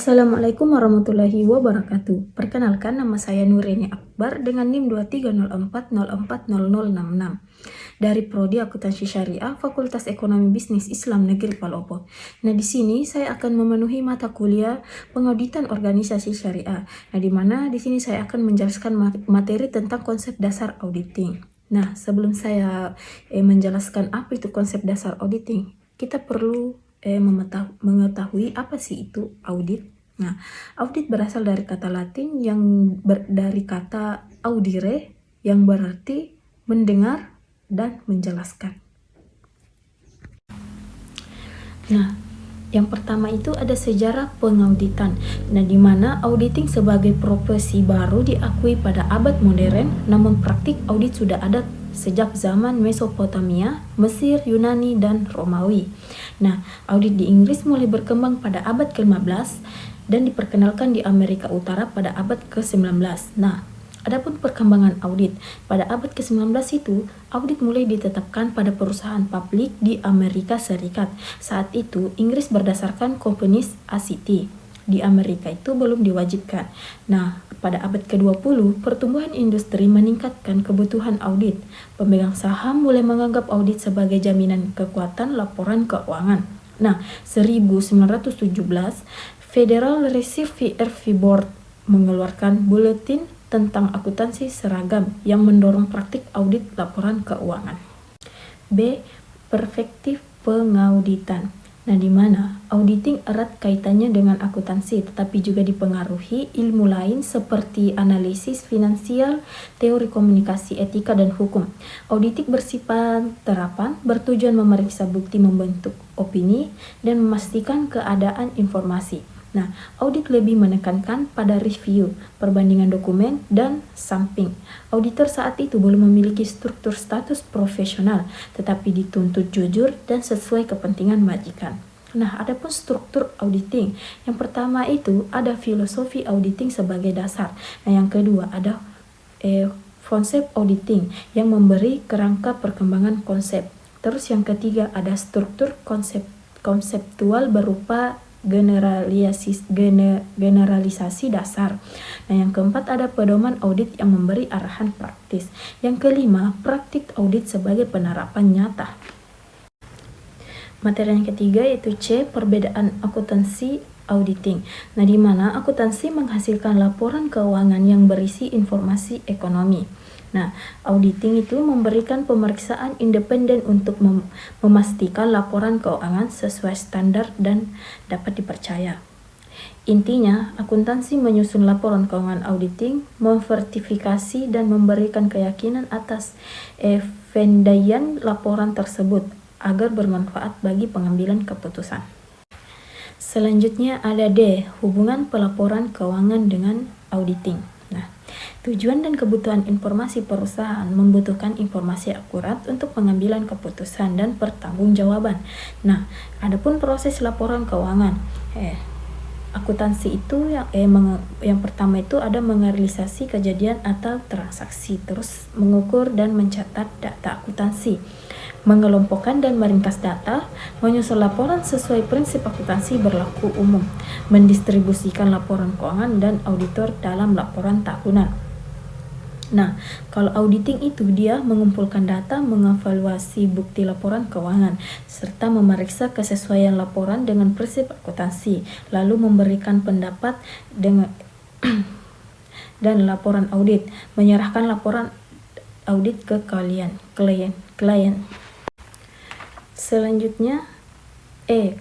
Assalamualaikum warahmatullahi wabarakatuh. Perkenalkan, nama saya Nurini Akbar dengan NIM 2304040066 dari Prodi Akuntansi Syariah Fakultas Ekonomi Bisnis Islam Negeri Palopo. Nah, di sini saya akan memenuhi mata kuliah pengauditan organisasi syariah. Nah, di mana di sini saya akan menjelaskan materi tentang konsep dasar auditing. Nah, sebelum saya menjelaskan apa itu konsep dasar auditing, kita perlu mengetahui apa sih itu audit. Nah, audit berasal dari kata Latin yang dari kata audire yang berarti mendengar dan menjelaskan. Nah, yang pertama itu ada sejarah pengauditan. Nah, di mana auditing sebagai profesi baru diakui pada abad modern, namun praktik audit sudah ada sejak zaman Mesopotamia, Mesir, Yunani, dan Romawi. Nah, audit di Inggris mulai berkembang pada abad ke-15 dan diperkenalkan di Amerika Utara pada abad ke-19. Nah, adapun perkembangan audit, pada abad ke-19 itu, audit mulai ditetapkan pada perusahaan publik di Amerika Serikat. Saat itu, Inggris berdasarkan Companies Act. Di Amerika itu belum diwajibkan. Nah, pada abad ke-20, pertumbuhan industri meningkatkan kebutuhan audit. Pemegang saham mulai menganggap audit sebagai jaminan kekuatan laporan keuangan. Nah, 1917, Federal Reserve Board mengeluarkan buletin tentang akuntansi seragam yang mendorong praktik audit laporan keuangan. B. Perspektif pengauditan. Nah, di mana auditing erat kaitannya dengan akuntansi, tetapi juga dipengaruhi ilmu lain seperti analisis finansial, teori komunikasi, etika, dan hukum. Auditing bersifat terapan, bertujuan memeriksa bukti, membentuk opini, dan memastikan keadaan informasi. Nah, audit lebih menekankan pada review, perbandingan dokumen, dan sampling. Auditor saat itu belum memiliki struktur status profesional, tetapi dituntut jujur dan sesuai kepentingan majikan. Nah, adapun struktur auditing. Yang pertama itu ada filosofi auditing sebagai dasar. Nah, yang kedua ada konsep auditing yang memberi kerangka perkembangan konsep. Terus yang ketiga ada struktur konseptual berupa generalisasi dasar. Nah, yang keempat ada pedoman audit yang memberi arahan praktis. Yang kelima, praktik audit sebagai penerapan nyata. Materi yang ketiga yaitu C, perbedaan akuntansi auditing. Nah, di mana akuntansi menghasilkan laporan keuangan yang berisi informasi ekonomi. Nah, auditing itu memberikan pemeriksaan independen untuk memastikan laporan keuangan sesuai standar dan dapat dipercaya. Intinya, akuntansi menyusun laporan keuangan auditing, memvertifikasi dan memberikan keyakinan atas pendaian laporan tersebut agar bermanfaat bagi pengambilan keputusan. Selanjutnya ada D, hubungan pelaporan keuangan dengan auditing. Tujuan dan kebutuhan informasi perusahaan membutuhkan informasi akurat untuk pengambilan keputusan dan pertanggungjawaban. Nah, adapun proses laporan keuangan, akuntansi itu yang pertama itu ada menganalisasi kejadian atau transaksi, terus mengukur dan mencatat data akuntansi, mengelompokkan dan meringkas data, menyusun laporan sesuai prinsip akuntansi berlaku umum, mendistribusikan laporan keuangan dan auditor dalam laporan tahunan. Nah, kalau auditing itu dia mengumpulkan data, mengevaluasi bukti laporan keuangan, serta memeriksa kesesuaian laporan dengan prinsip akuntansi, lalu memberikan pendapat dengan dan laporan audit, menyerahkan laporan audit ke klien. Selanjutnya,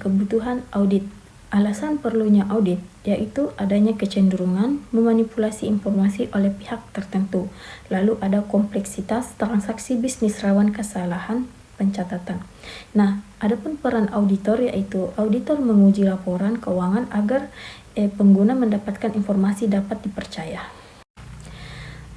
kebutuhan audit. Alasan perlunya audit yaitu adanya kecenderungan memanipulasi informasi oleh pihak tertentu. Lalu ada kompleksitas transaksi bisnis rawan kesalahan pencatatan. Nah, adapun peran auditor yaitu auditor menguji laporan keuangan agar pengguna mendapatkan informasi dapat dipercaya.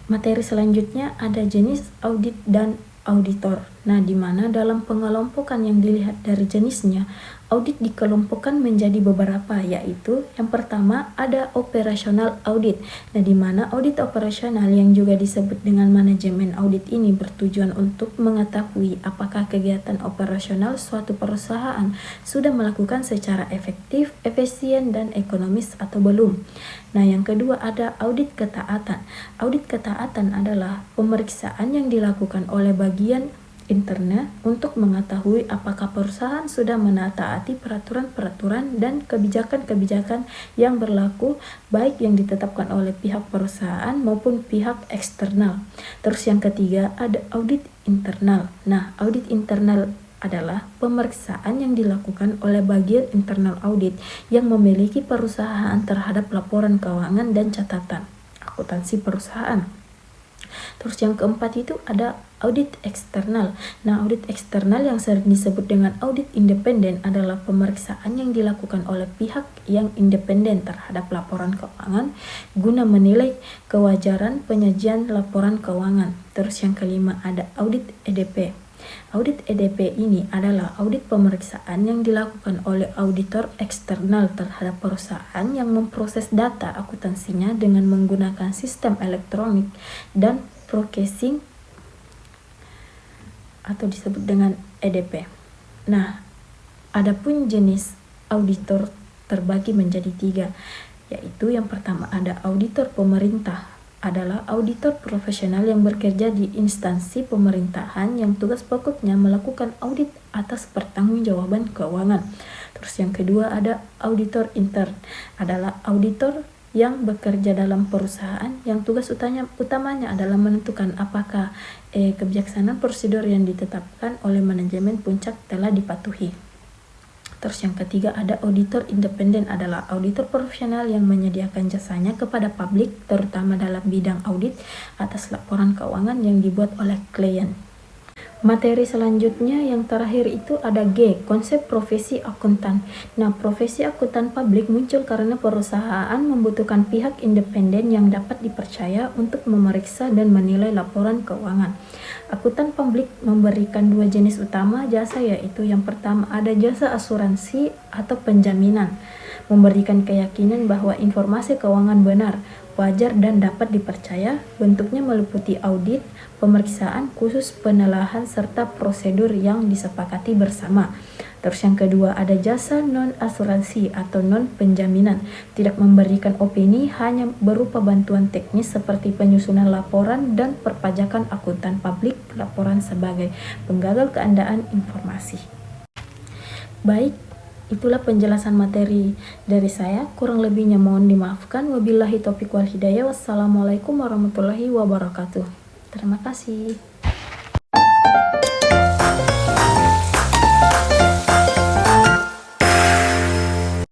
Materi selanjutnya ada jenis audit dan auditor. Nah, di mana dalam pengelompokan yang dilihat dari jenisnya, audit dikelompokkan menjadi beberapa, yaitu yang pertama ada operasional audit. Nah, di mana audit operasional yang juga disebut dengan manajemen audit ini bertujuan untuk mengetahui apakah kegiatan operasional suatu perusahaan sudah melakukan secara efektif, efisien, dan ekonomis atau belum. Nah, yang kedua ada audit ketaatan. Audit ketaatan adalah pemeriksaan yang dilakukan oleh bagian internet untuk mengetahui apakah perusahaan sudah menaati peraturan-peraturan dan kebijakan-kebijakan yang berlaku, baik yang ditetapkan oleh pihak perusahaan maupun pihak eksternal. Terus yang ketiga ada audit internal. Nah, audit internal adalah pemeriksaan yang dilakukan oleh bagian internal audit yang memiliki perusahaan terhadap laporan keuangan dan catatan akuntansi perusahaan. Terus yang keempat itu ada audit eksternal. Nah, audit eksternal yang sering disebut dengan audit independen adalah pemeriksaan yang dilakukan oleh pihak yang independen terhadap laporan keuangan guna menilai kewajaran penyajian laporan keuangan. Terus yang kelima ada audit EDP. Audit EDP ini adalah audit pemeriksaan yang dilakukan oleh auditor eksternal terhadap perusahaan yang memproses data akuntansinya dengan menggunakan sistem elektronik dan processing atau disebut dengan EDP. Nah, adapun jenis auditor terbagi menjadi 3, yaitu yang pertama ada auditor pemerintah, adalah auditor profesional yang bekerja di instansi pemerintahan yang tugas pokoknya melakukan audit atas pertanggungjawaban keuangan. Terus yang kedua ada auditor intern, adalah auditor yang bekerja dalam perusahaan yang tugas utamanya adalah menentukan apakah kebijaksanaan prosedur yang ditetapkan oleh manajemen puncak telah dipatuhi. Terus yang ketiga ada auditor independen, adalah auditor profesional yang menyediakan jasanya kepada publik terutama dalam bidang audit atas laporan keuangan yang dibuat oleh klien. Materi selanjutnya yang terakhir itu ada G, konsep profesi akuntan. Nah, profesi akuntan publik muncul karena perusahaan membutuhkan pihak independen yang dapat dipercaya untuk memeriksa dan menilai laporan keuangan. Akuntan publik memberikan 2 jenis utama jasa, yaitu yang pertama ada jasa asuransi atau penjaminan, memberikan keyakinan bahwa informasi keuangan benar, wajar dan dapat dipercaya. Bentuknya meliputi audit, pemeriksaan khusus, penelaahan serta prosedur yang disepakati bersama. Terus yang kedua ada jasa non asuransi atau non penjaminan, tidak memberikan opini, hanya berupa bantuan teknis seperti penyusunan laporan dan perpajakan akuntan publik, laporan sebagai penggagal keadaan informasi. Baik, itulah penjelasan materi dari saya, kurang lebihnya mohon dimaafkan. Wabillahi taufiq wal hidayah. Wassalamualaikum warahmatullahi wabarakatuh. Terima kasih.